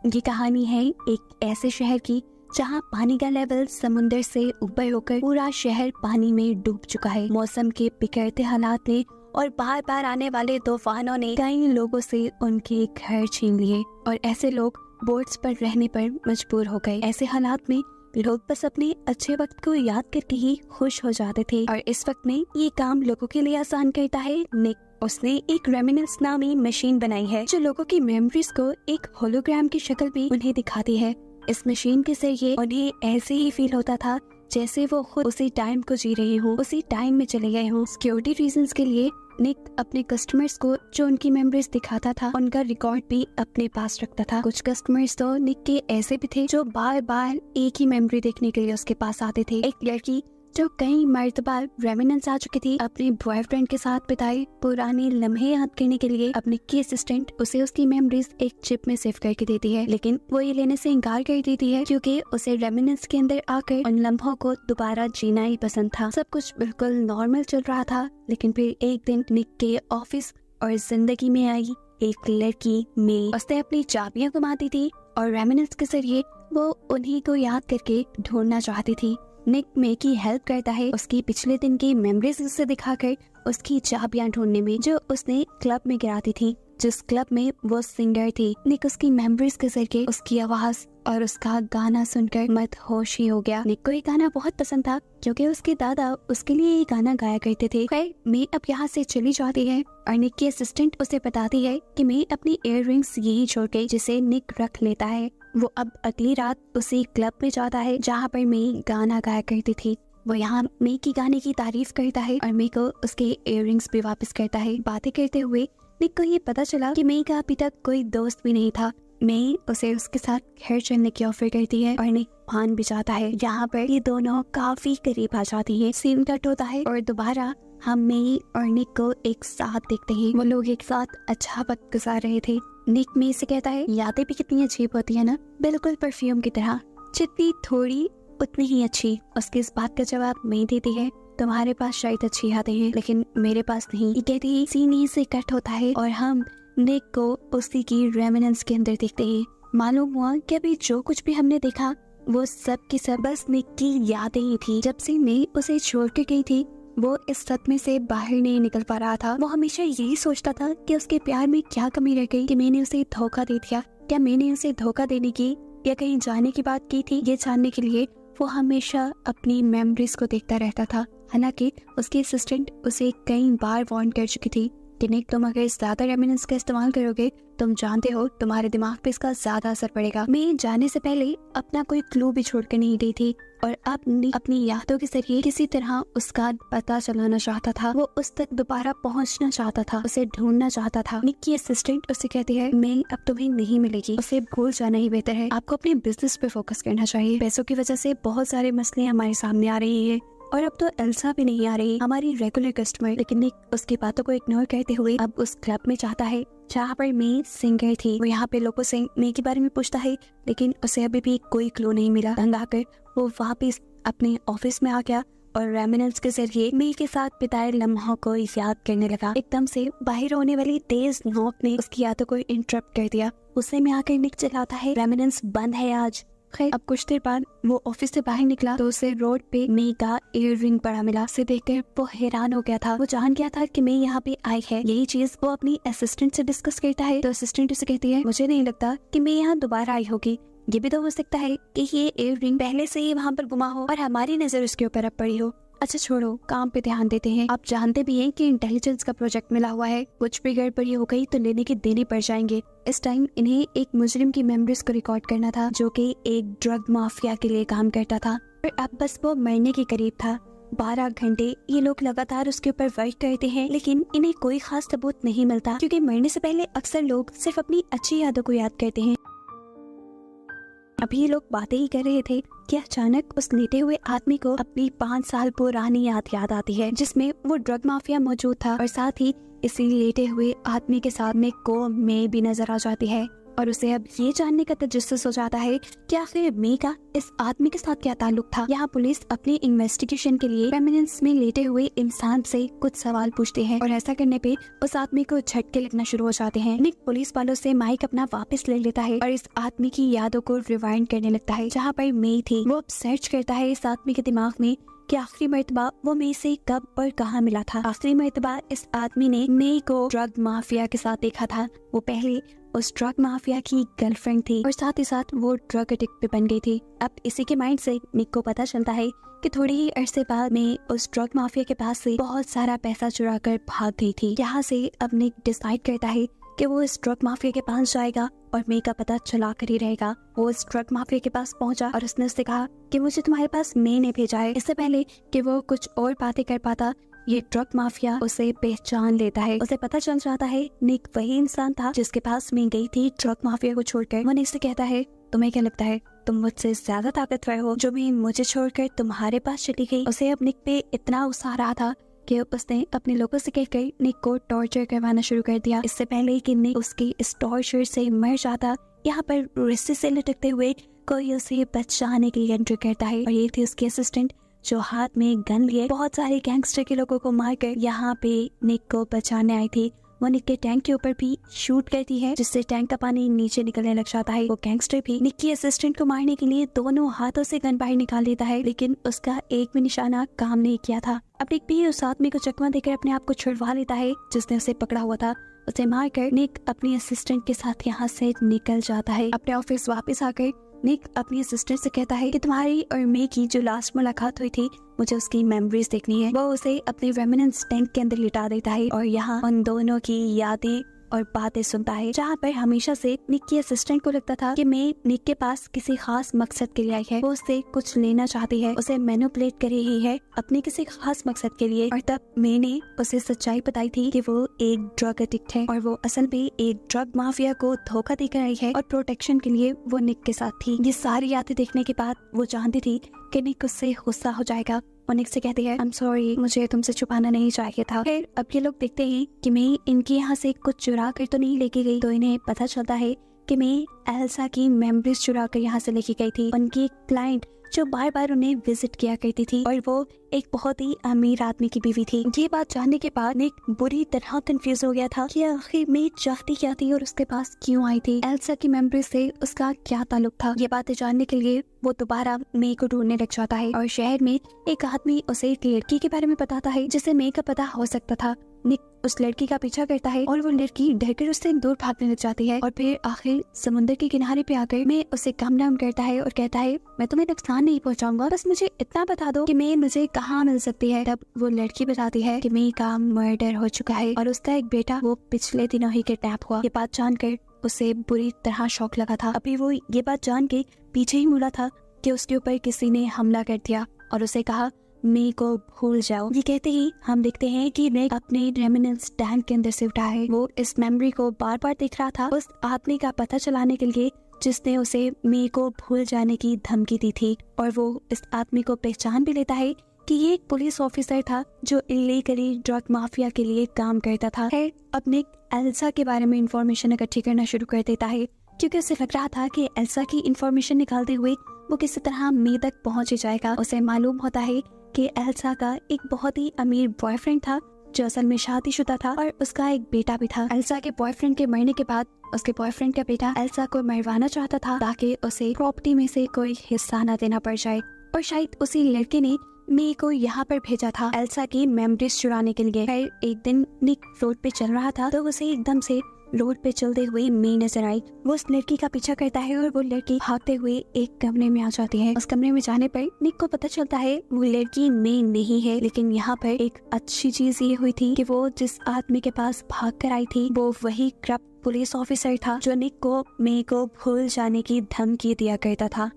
ये कहानी है एक ऐसे शहर की जहाँ पानी का लेवल समुद्र से ऊपर होकर पूरा शहर पानी में डूब चुका है। मौसम के बिगड़ते हालात ने और बार बार आने वाले तूफानों ने कई लोगों से उनके घर छीन लिए और ऐसे लोग बोट्स पर रहने पर मजबूर हो गए। ऐसे हालात में लोग बस अपने अच्छे वक्त को याद करके ही खुश हो जाते थे और इस वक्त में ये काम लोगों के लिए आसान करता है निक। उसने एक रेमिनेंस नामी मशीन बनाई है जो लोगों की मेमोरीज को एक होलोग्राम की शक्ल में उन्हें दिखाती है। इस मशीन के जरिए उन्हें ऐसे ही फील होता था जैसे वो खुद उसी टाइम को जी रहे हों, उसी टाइम में चले गए हों। सिक्योरिटी रीजंस के लिए निक अपने कस्टमर्स को जो उनकी मेमोरीज दिखाता था उनका रिकॉर्ड भी अपने पास रखता था। कुछ कस्टमर्स तो निक के ऐसे भी थे जो बार बार एक ही मेमोरी देखने के लिए उसके पास आते थे। एक लड़की जो कई मर्तबा रेमिनेंस आ चुकी थी अपने बॉयफ्रेंड के साथ बिताए पुराने लम्हे याद करने के लिए अपने की असिस्टेंट उसे उसकी मेमोरीज एक चिप में सेव करके देती है, लेकिन वो ये लेने से इनकार कर देती है क्योंकि उसे रेमिनेंस के अंदर आकर उन लम्हों को दोबारा जीना ही पसंद था। सब कुछ बिल्कुल नॉर्मल चल रहा था, लेकिन फिर एक दिन निक के ऑफिस और जिंदगी में आई एक लड़की मे। उसने अपनी चाबियां गुमा दी थी और रेमिनेंस के जरिए वो उन्हीं को याद करके ढूंढना चाहती थी। निक मे की हेल्प करता है उसकी पिछले दिन की मेमोरीज उसे दिखाकर उसकी चाबियां ढूंढने में जो उसने क्लब में गिराती थी, जिस क्लब में वो सिंगर थी। निक उसकी मेमोरीज के जरिए उसकी आवाज और उसका गाना सुनकर मदहोश ही हो गया। निक को ये गाना बहुत पसंद था क्योंकि उसके दादा उसके लिए ये गाना गाया करते थे। खैर मे अब यहाँ से चली जाती है और निक की असिस्टेंट उसे बताती है कि मे अपनी इयररिंग्स यही छोड़ गई जिसे निक रख लेता है। वो अब अगली रात उसी क्लब में जाता है जहाँ पर मे गाना गाया करती थी। वो यहाँ मे की गाने की तारीफ करता है और मे को उसके इयररिंग्स भी वापस करता है। बातें करते हुए निक को ये पता चला कि मे का अभी तक कोई दोस्त भी नहीं था। मे उसे उसके साथ घर चलने की ऑफर करती है और निक मान भी जाता है। यहाँ पर ये दोनों काफी करीब आ जाती है। सीन कट होता है और दोबारा हम मे और निक को एक साथ देखते हैं। वो लोग एक साथ अच्छा वक्त गुजार रहे थे। निक मे से कहता है यादें भी कितनी अजीब होती है ना, बिल्कुल परफ्यूम की तरह, जितनी थोड़ी उतनी ही अच्छी। उसके इस बात का जवाब मे देती है तुम्हारे पास शायद अच्छी यादें हैं लेकिन मेरे पास नहीं। ये कहते ही सीन से कट होता है और हम निक को उसी की रेमिनेंस के अंदर देखते हैं। मालूम हुआ कि अभी जो कुछ भी हमने देखा वो सब की सब बस निक की यादें ही थी। जब से मे उसे छोड़ के गई थी वो इस सदमे से बाहर नहीं निकल पा रहा था। वो हमेशा यही सोचता था कि उसके प्यार में क्या कमी रह गई कि मैंने उसे धोखा दे दिया। क्या मैंने उसे धोखा देने की या कहीं जाने की बात की थी? ये जानने के लिए वो हमेशा अपनी मेमोरीज को देखता रहता था। हालांकि उसकी असिस्टेंट उसे कई बार वार्न कर चुकी थी कि निक तुम अगर ज्यादा रेमिनेंस का इस्तेमाल करोगे तुम जानते हो तुम्हारे दिमाग पे इसका ज्यादा असर पड़ेगा। मैं जाने से पहले अपना कोई क्लू भी छोड़ कर नहीं गई थी और अब अपनी यादों के जरिए किसी तरह उसका पता चलाना चाहता था। वो उस तक दोबारा पहुंचना चाहता था, उसे ढूंढना चाहता था। निक की असिस्टेंट उसे कहती है मैं अब तुम्हें नहीं मिलेगी, उसे भूल जाना ही बेहतर है। आपको अपने बिजनेस पे फोकस करना चाहिए। पैसों की वजह से बहुत सारे मसले हमारे सामने आ रही है और अब तो एल्सा भी नहीं आ रही, हमारी रेगुलर कस्टमर। लेकिन निक उसकी बातों को इग्नोर करते हुए अब उस क्लब में जाता है जहाँ पर मे सिंगर थी। वो यहाँ पे लोगों से मे के बारे में पूछता है लेकिन उसे अभी भी कोई क्लू नहीं मिला। तंग आकर वो वापस अपने ऑफिस में आ गया और रेमिनेंस के जरिए मे के साथ बिताए लम्हों को याद करने लगा। एकदम से बाहर होने वाली तेज नोक ने उसकी यादों को इंटरप्ट कर दिया। उसे में आकर निक चिल्लाता है रेमिनेंस बंद है आज। खैर अब कुछ देर बाद वो ऑफिस से बाहर निकला तो उसे रोड पे मे का इयररिंग पड़ा मिला। उसे देखकर वो हैरान हो गया था। वो जान गया था कि मे यहाँ पे आई है। यही चीज वो अपनी असिस्टेंट से डिस्कस करता है तो असिस्टेंट उसे कहती है मुझे नहीं लगता कि मे यहाँ दोबारा आई होगी। ये भी तो हो सकता है कि ये इयररिंग पहले से ही वहाँ पर गुमा हो और हमारी नजर उसके ऊपर अब पड़ी हो। अच्छा छोड़ो, काम पे ध्यान देते हैं। आप जानते भी हैं कि इंटेलिजेंस का प्रोजेक्ट मिला हुआ है, कुछ भी गड़बड़ी हो गई तो लेने के देने पड़ जाएंगे। इस टाइम इन्हें एक मुजरिम की मेमोरीज को रिकॉर्ड करना था जो कि एक ड्रग माफिया के लिए काम करता था और अब बस वो मरने के करीब था। 12 घंटे ये लोग लगातार उसके ऊपर वर्क करते हैं लेकिन इन्हें कोई खास सबूत नहीं मिलता क्योंकि मरने से पहले अक्सर लोग सिर्फ अपनी अच्छी यादों को याद करते हैं। अभी ये लोग बातें ही कर रहे थे कि अचानक उस लेटे हुए आदमी को अपनी 5 साल पुरानी याद आती है जिसमें वो ड्रग माफिया मौजूद था और साथ ही इसी लेटे हुए आदमी के साथ में को मे भी नजर आ जाती है और उसे अब ये जानने का तजस्सुस हो जाता है कि आखिर मे का इस आदमी के साथ क्या ताल्लुक था। यहाँ पुलिस अपनी इन्वेस्टिगेशन के लिए रेमिनेंस में लेटे हुए इंसान से कुछ सवाल पूछते हैं और ऐसा करने पे उस आदमी को झटके लगना शुरू हो जाते हैं। निक पुलिस वालों से माइक अपना वापस ले लेता है और इस आदमी की यादों को रिवाइंड करने लगता है जहाँ पर मे थी। वो अब सर्च करता है इस आदमी के दिमाग में कि आखिरी मर्तबा वो मे से कब और कहाँ मिला था। आखिरी मर्तबा इस आदमी ने मे को ड्रग माफिया के साथ देखा था। वो पहले उस ड्रग माफिया की गर्लफ्रेंड थी और साथ ही साथ वो ड्रग एडिक्ट भी बन गई थी। अब इसी के माइंड से निक को पता चलता है कि थोड़ी ही अरसे बाद में उस ड्रग माफिया के पास से बहुत सारा पैसा चुरा कर भाग गई थी। यहाँ से अब निक डिसाइड करता है कि वो इस ड्रग माफिया के पास जाएगा और मे का पता चला कर ही रहेगा। वो इस ड्रग माफिया के पास पहुंचा और उसने उससे कहा कि मुझे तुम्हारे पास मे ने भेजा है। इससे पहले कि वो कुछ और बातें कर पाता, ये ड्रग माफिया उसे पहचान लेता है। उसे पता चल जाता है निक वही इंसान था जिसके पास मैं गई थी ड्रग माफिया को छोड़कर। वो निक से कहता है, तुम्हें क्या लगता है तुम मुझसे ज्यादा ताकतवर हो जो मैं मुझे छोड़कर तुम्हारे पास चली गई। उसे अब निक पे इतना गुस्सा आ रहा था कि उसने अपने लोगों से कहकर निक को टॉर्चर करवाना शुरू कर दिया। इससे पहले कि निक उसकी इस टॉर्चर से मर जाता, यहाँ पर रस्सी से लटकते हुए कोई उसे बचाने के लिए एंट्री करता है और ये थी उसकी असिस्टेंट जो हाथ में गन लिए बहुत सारे गैंगस्टर के लोगों को मारकर यहाँ पे निक को बचाने आई थी। वो निक के टैंक के ऊपर भी शूट करती है जिससे टैंक का पानी नीचे निकलने लग जाता है। वो गैंगस्टर भी निक की असिस्टेंट को मारने के लिए दोनों हाथों से गन बाहर निकाल लेता है, लेकिन उसका एक भी निशाना काम नहीं किया था। अब निक भी उस आदमी को चकमा देकर अपने आप को छुड़वा लेता है जिसने उसे पकड़ा हुआ था। उसे मारकर निक अपनी असिस्टेंट के साथ यहाँ से निकल जाता है। अपने ऑफिस वापस आकर निक अपनी असिस्टेंट से कहता है कि तुम्हारी और मे की जो लास्ट मुलाकात हुई थी मुझे उसकी मेमोरीज देखनी है। वो उसे अपने रेमिनेंस टैंक के अंदर लिटा देता है और यहाँ उन दोनों की यादें और बातें सुनता है जहाँ पर हमेशा से निक की असिस्टेंट को लगता था कि मैं निक के पास किसी खास मकसद के लिए आई है। वो उससे कुछ लेना चाहती है, उसे मैनिपुलेट कर रही है अपने किसी खास मकसद के लिए। और तब मैंने उसे सच्चाई बताई थी कि वो एक ड्रग एडिक्ट है और वो असल में एक ड्रग माफिया को धोखा देकर आई है और प्रोटेक्शन के लिए वो निक के साथ थी। ये सारी यादें देखने के बाद वो जानती थी कि निक उससे गुस्सा हो जाएगा। वो निक से कहती है, आई एम सॉरी, मुझे तुमसे छुपाना नहीं चाहिए था। फिर अब ये लोग देखते हैं कि मैं इनके यहाँ से कुछ चुरा कर तो नहीं लेके गई, तो इन्हें पता चलता है कि मैं एल्सा की मेमोरीज चुरा कर यहाँ से लेके गई थी। उनकी क्लाइंट जो बार बार उन्हें विजिट किया करती थी और वो एक बहुत ही अमीर आदमी की बीवी थी। ये बात जानने के बाद निक बुरी तरह कंफ्यूज हो गया था कि आखिर मैं चाहती क्या थी और उसके पास क्यों आई थी। एल्सा की मेमोरी से उसका क्या ताल्लुक था। ये बातें जानने के लिए वो दोबारा मे को ढूंढने लग जाता है और शहर में एक आदमी उसे एक लड़की के बारे में बताता है जिसे मे का पता हो सकता था। निक उस लड़की का पीछा करता है और वो लड़की डरकर उससे दूर भागने लग जाती है और फिर आखिर समुद्र के किनारे पे आकर मैं उसे कम डाउन करता है और कहता है, मैं तुम्हें नुकसान नहीं पहुंचाऊंगा, बस मुझे इतना बता दो कि मैं मुझे कहाँ मिल सकती है। तब वो लड़की बताती है कि मे का मर्डर हो चुका है और उसका एक बेटा वो पिछले दिनों ही किडनैप हुआ। ये बात जानकर उसे बुरी तरह शौक लगा था। अभी वो ये बात जान के पीछे ही मुड़ा था कि उसके ऊपर किसी ने हमला कर दिया और उसे कहा, मे को भूल जाओ। ये कहते ही हम देखते हैं कि निक अपने रेमिनेंस टैंक के अंदर से उठा है। वो इस मेमोरी को बार बार देख रहा था उस आदमी का पता चलाने के लिए जिसने उसे मे को भूल जाने की धमकी दी थी और वो इस आदमी को पहचान भी लेता है कि ये एक पुलिस ऑफिसर था जो इलीगली ड्रग माफिया के लिए काम करता था। है अब निक एल्सा के बारे में इंफॉर्मेशन इकट्ठी करना शुरू कर देता है क्योंकि उसे लग रहा था कि एल्सा की इंफॉर्मेशन निकालते हुए वो किसी तरह मे तक पहुंच जाएगा। उसे मालूम होता है कि एल्सा का एक बहुत ही अमीर बॉयफ्रेंड था जो असल में शादीशुदा था और उसका एक बेटा भी था। एल्सा के बॉयफ्रेंड के मरने के बाद उसके बॉयफ्रेंड का बेटा एल्सा को मरवाना चाहता था ताकि उसे प्रॉपर्टी में से कोई हिस्सा न देना पड़ जाए और शायद उसी लड़के ने मे को यहाँ पर भेजा था एल्सा की मेमोरीज चुराने के लिए। फिर एक दिन निक रोड पे चल रहा था तो उसे एकदम से रोड पे चलते हुए मे नजर आई। वो उस लड़की का पीछा करता है और वो लड़की भागते हुए एक कमरे में आ जाती है। उस कमरे में जाने पर निक को पता चलता है वो लड़की मे नहीं है, लेकिन यहाँ पर एक अच्छी चीज ये हुई थी कि वो जिस आदमी के पास भाग कर आई थी वो वही करप्ट पुलिस ऑफिसर था जो निक को मे को भूल जाने की धमकी दिया करता था।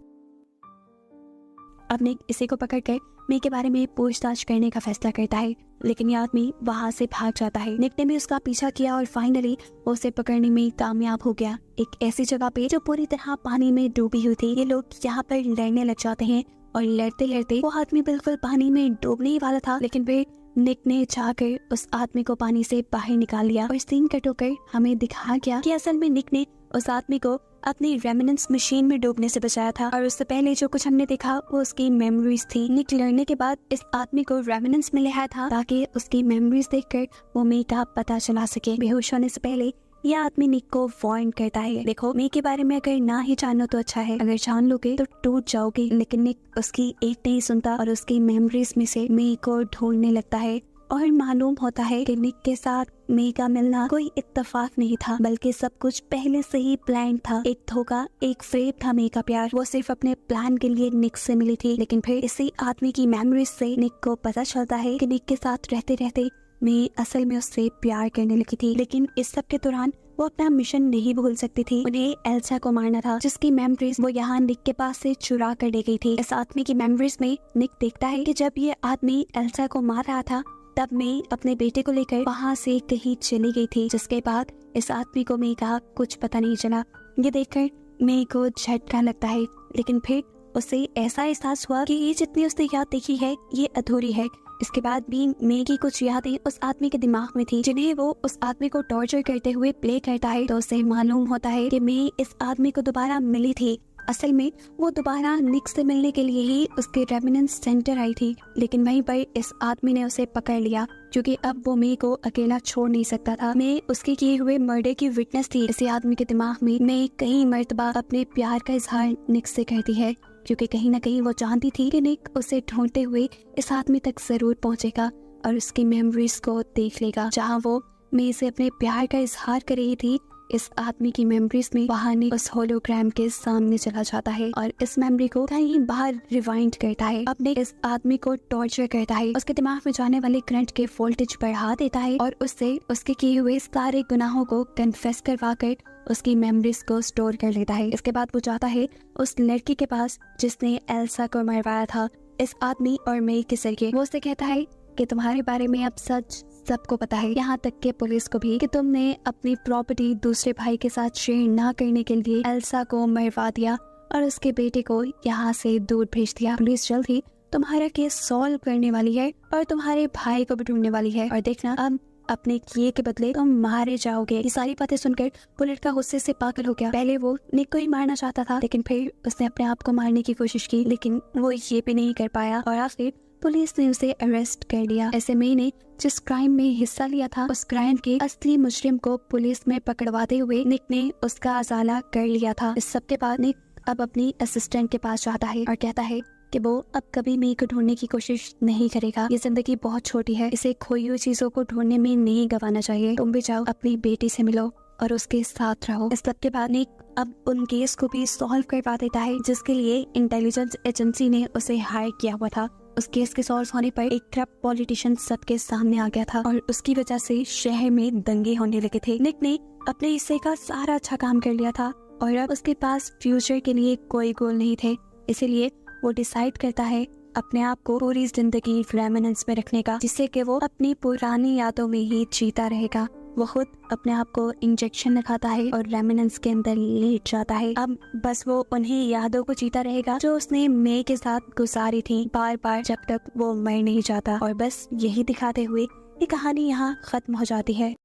अब निक इसी को पकड़कर मे के बारे में पूछताछ करने का फैसला करता है, लेकिन ये आदमी वहाँ से भाग जाता है। निक ने भी उसका पीछा किया और फाइनली वो उसे पकड़ने में कामयाब हो गया, एक ऐसी जगह पे जो पूरी तरह पानी में डूबी हुई थी। ये लोग यहाँ पर लड़ने लग जाते हैं और लड़ते लड़ते वो आदमी बिल्कुल पानी में डूबने ही वाला था, लेकिन फिर निक ने जाकर उस आदमी को पानी से बाहर निकाल लिया और सीन कट होकर हमें दिखाया गया कि असल में निक ने उस आदमी को अपनी रेमिनेंस मशीन में डूबने से बचाया था और उससे पहले जो कुछ हमने देखा वो उसकी मेमोरीज थी। निक लड़ने के बाद इस आदमी को रेमिनेंस में लिया था ताकि उसकी मेमोरीज देखकर वो मे का पता चला सके। बेहोश होने से पहले यह आदमी निक को वार्न करता है, देखो मे के बारे में अगर ना ही जानो तो अच्छा है, अगर जान लोगे तो टूट जाओगे। लेकिन निक उसकी एक नहीं सुनता और उसकी मेमोरीज में से मे को ढूंढने लगता है और मालूम होता है कि निक के साथ मे का मिलना कोई इत्तेफाक नहीं था, बल्कि सब कुछ पहले से ही प्लान था। एक धोखा, एक फ्रेब था मे का प्यार। वो सिर्फ अपने प्लान के लिए निक से मिली थी। लेकिन फिर इसी आदमी की मेमोरीज से निक को पता चलता है कि निक के साथ रहते रहते मे असल में उससे प्यार करने लगी थी। लेकिन इस सब के दौरान वो अपना मिशन नहीं भूल सकती थी। उन्हें एल्सा को मारना था, जिसकी मेमोरीज वो यहाँ निक के पास से चुरा कर ले गई थी। इस आदमी की मेमोरीज में निक देखता है कि जब ये आदमी एल्सा को मार रहा था तब मैं अपने बेटे को लेकर वहाँ से कहीं चली गई थी, जिसके बाद इस आदमी को मे का कुछ पता नहीं चला। ये देखकर मे को झटका लगता है, लेकिन फिर उसे ऐसा एहसास हुआ कि ये जितनी उसने याद देखी है ये अधूरी है। इसके बाद भी मे की कुछ यादें उस आदमी के दिमाग में थी, जिन्हें वो उस आदमी को टॉर्चर करते हुए प्ले करता है। तो उसे मालूम होता है कि मे इस आदमी को दोबारा मिली थी। असल में वो दोबारा निक से मिलने के लिए ही उसके रेमिनेंस सेंटर आई थी, लेकिन वहीं पर इस आदमी ने उसे पकड़ लिया क्योंकि अब वो मे को अकेला छोड़ नहीं सकता था। मे उसके किए हुए मर्डर की विटनेस थी। इसी आदमी के दिमाग में मे कई मर्तबा अपने प्यार का इजहार निक से करती है, क्योंकि कहीं न कहीं वो जानती थी कि निक उसे ढूंढते हुए इस आदमी तक जरूर पहुंचेगा और उसकी मेमोरीज को देख लेगा। जहां वो मे से अपने प्यार का इजहार कर रही थी, इस आदमी की मेमोरीज में बाहर निक उस होलोग्राम के सामने चला जाता है और इस मेमोरी को कहीं बाहर रिवाइंड करता है। अब निक इस आदमी को टॉर्चर करता है, उसके दिमाग में जाने वाले करंट के वोल्टेज बढ़ा देता है और उससे उसके किए हुए सारे गुनाहों को कन्फेस करवा कर उसकी मेमोरीज को स्टोर कर लेता है। इसके बाद वो जाता है उस लड़की के पास जिसने एल्सा को मरवाया था, इस आदमी और मे के जरिए। वो उससे कहता है कि तुम्हारे बारे में अब सच सबको पता है, यहाँ तक के पुलिस को भी, कि तुमने अपनी प्रॉपर्टी दूसरे भाई के साथ शेयर ना करने के लिए एल्सा को मरवा दिया और उसके बेटे को यहाँ से दूर भेज दिया। पुलिस जल्द ही तुम्हारा केस सॉल्व करने वाली है और तुम्हारे भाई को भी ढूंढने वाली है और देखना अब अपने किए के बदले तुम मारे जाओगे। ये सारी बातें सुनकर वो लड़का गुस्से से पागल हो गया। पहले वो निक को ही मारना चाहता था, लेकिन फिर उसने अपने आप को मारने की कोशिश की, लेकिन वो ये भी नहीं कर पाया और आखिर पुलिस ने उसे अरेस्ट कर लिया। ऐसे में ने जिस क्राइम में हिस्सा लिया था, उस क्राइम के असली मुजरिम को पुलिस में पकड़वाते हुए निक ने उसका अजाला कर लिया था। इस सब के बाद निक अब अपनी असिस्टेंट के पास जाता है और कहता है कि वो अब कभी मे को ढूंढने की कोशिश नहीं करेगा। ये जिंदगी बहुत छोटी है, इसे खोई हुई चीजों को ढूंढने में नहीं गंवाना चाहिए। तुम भी जाओ, अपनी बेटी से मिलो और उसके साथ रहो। इस सब के बाद निक अब उन केस को भी सॉल्व करवा देता है जिसके लिए इंटेलिजेंस एजेंसी ने उसे हायर किया हुआ था। उस केस के सॉल्व होने पर एक करप्ट पॉलिटिशियन सबके सामने आ गया था और उसकी वजह से शहर में दंगे होने लगे थे। निक ने अपने हिस्से का सारा अच्छा काम कर लिया था और अब उसके पास फ्यूचर के लिए कोई गोल नहीं थे, इसीलिए वो डिसाइड करता है अपने आप को पूरी जिंदगी रेमिनेंस में रखने का, जिससे कि वो अपनी पुरानी यादों में ही जीता रहेगा। वो खुद अपने आप को इंजेक्शन लगाता है और रेमिनेंस के अंदर लेट जाता है। अब बस वो उन्हीं यादों को जीता रहेगा जो उसने मे के साथ गुजारी थी बार बार, जब तक वो मर नहीं जाता। और बस यही दिखाते हुए ये कहानी यहाँ खत्म हो जाती है।